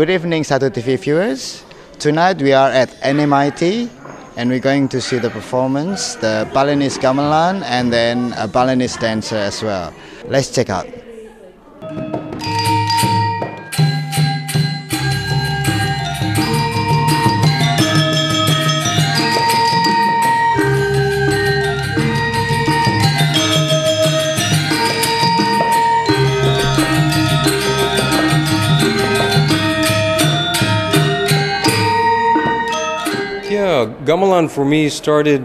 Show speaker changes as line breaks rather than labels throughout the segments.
Good evening, Satu TV viewers. Tonight we are at NMIT and we're going to see the performance, the Balinese Gamelan and then a Balinese dancer as well. Let's check out.
Gamelan for me started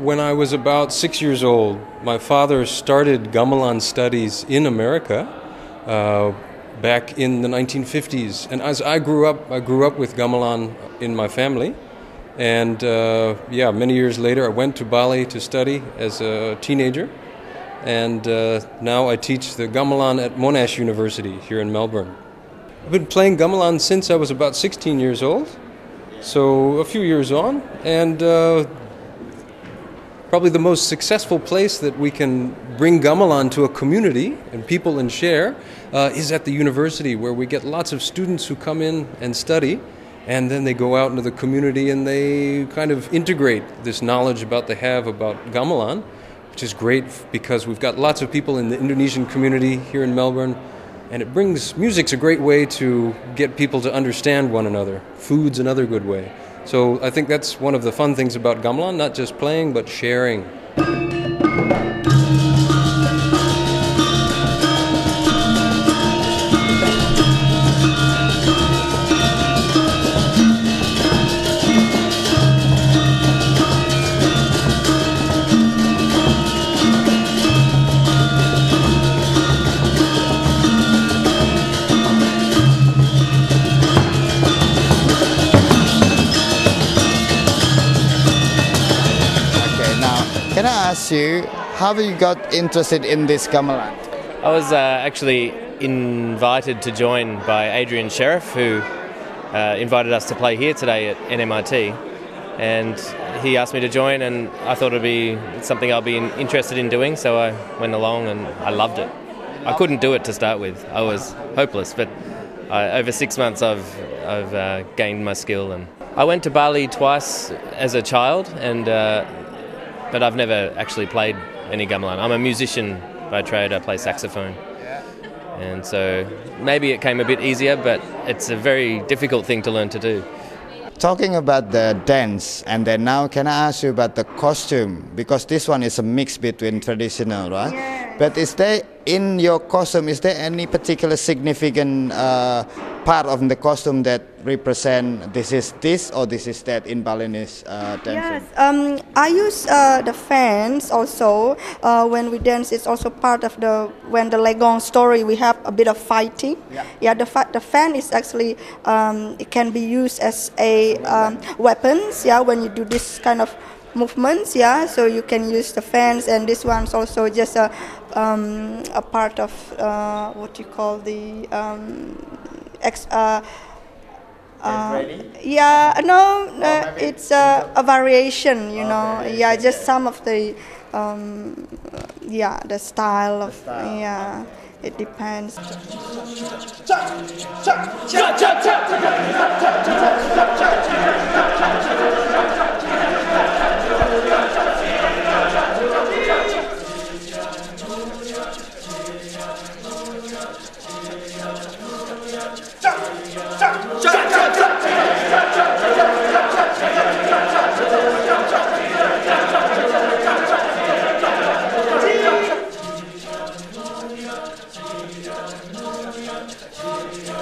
when I was about 6 years old. My father started gamelan studies in America back in the 1950s. And as I grew up with gamelan in my family. And many years later I went to Bali to study as a teenager. And now I teach the gamelan at Monash University here in Melbourne. I've been playing gamelan since I was about 16 years old. So a few years on, and probably the most successful place that we can bring gamelan to a community and people and share is at the university, where we get lots of students who come in and study, and then they go out into the community and they kind of integrate this knowledge they have about gamelan, which is great because we've got lots of people in the Indonesian community here in Melbourne. And music's a great way to get people to understand one another. Food's another good way. So I think that's one of the fun things about gamelan, not just playing, but sharing.
Can I ask you, how you got interested in this gamelan?
I was actually invited to join by Adrian Sheriff, who invited us to play here today at NMIT. And he asked me to join, and I thought it'd be something I'll be interested in doing, so I went along and I loved it. I couldn't do it to start with. I was hopeless, but over 6 months I've gained my skill. And I went to Bali twice as a child, but I've never actually played any gamelan. I'm a musician by trade. I play saxophone. And so maybe it came a bit easier, but it's a very difficult thing to learn to do.
Talking about the dance, and then now can I ask you about the costume? Because this one is a mix between traditional, right?
Yes.
But in your costume, is there any particular significant part of the costume that represent this is this or this is that in Balinese dancing?
Yes, I use the fans also. When we dance, it's also part of when the Legong story, we have a bit of fighting. Yeah, the fan is actually, it can be used as a weapons, yeah, when you do this kind of movements, yeah, so you can use the fans, and this one's also just a part of what you call the it's a variation, you know. Yeah, just some of the the style of it depends.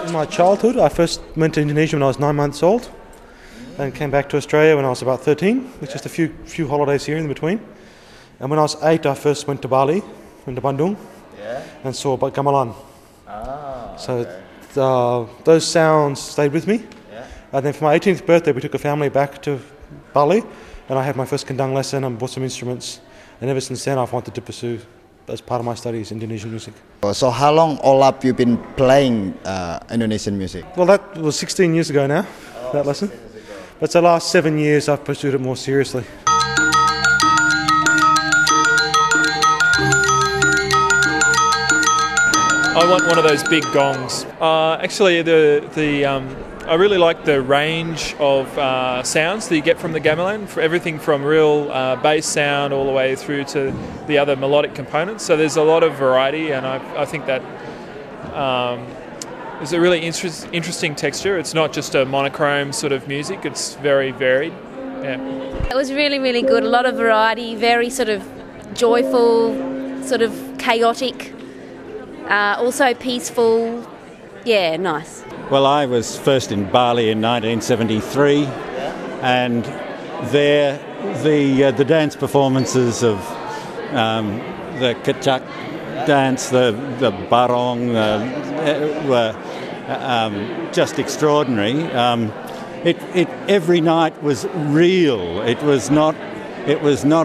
In my childhood, I first went to Indonesia when I was 9 months old, and came back to Australia when I was about 13, with just a few holidays here in between. And when I was 8, I first went to Bali, went to Bandung, and saw gamelan. Those sounds stayed with me. And then for my 18th birthday, we took a family back to Bali, and I had my first kendang lesson and bought some instruments. And ever since then, I've wanted to pursue, as part of my studies, Indonesian music.
So how long all up you been playing Indonesian music?
Well, that was 16 years ago now, that lesson. But the last 7 years I've pursued it more seriously.
I want one of those big gongs. Actually, the I really like the range of sounds that you get from the gamelan, for everything from real bass sound all the way through to the other melodic components. So there's a lot of variety, and I think that it's a really interesting texture. It's not just a monochrome sort of music, it's very varied. Yeah.
It was really, really good. A lot of variety, very sort of joyful, sort of chaotic, also peaceful. Yeah, nice.
Well, I was first in Bali in 1973, and there the dance performances of the Kachak dance, the Barong, were just extraordinary. Every night was real. It was not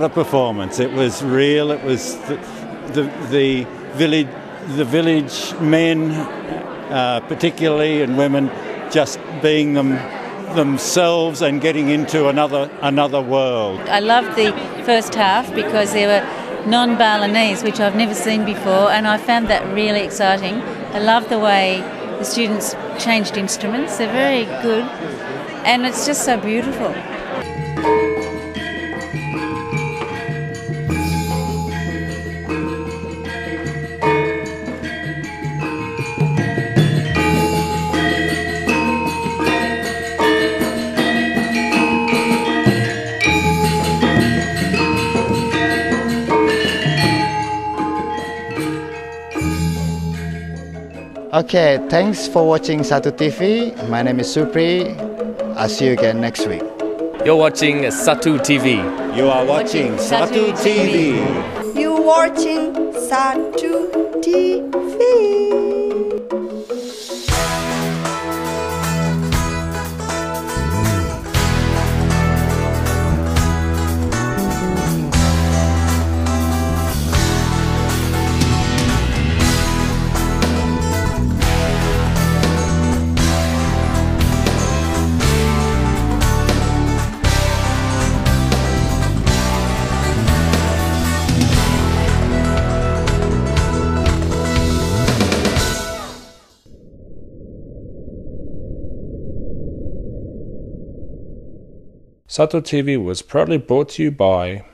a performance. It was real. It was the village men. Particularly, and women just being themselves and getting into another world.
I loved the first half because there were non-Balinese, which I've never seen before, and I found that really exciting. I love the way the students changed instruments. They're very good, and it's just so beautiful.
Okay, thanks for watching Satu TV. My name is Supri. I'll see you again next week.
You're watching Satu TV.
You are watching Satu TV.
You watching Satu TV.
Satu TV was proudly brought to you by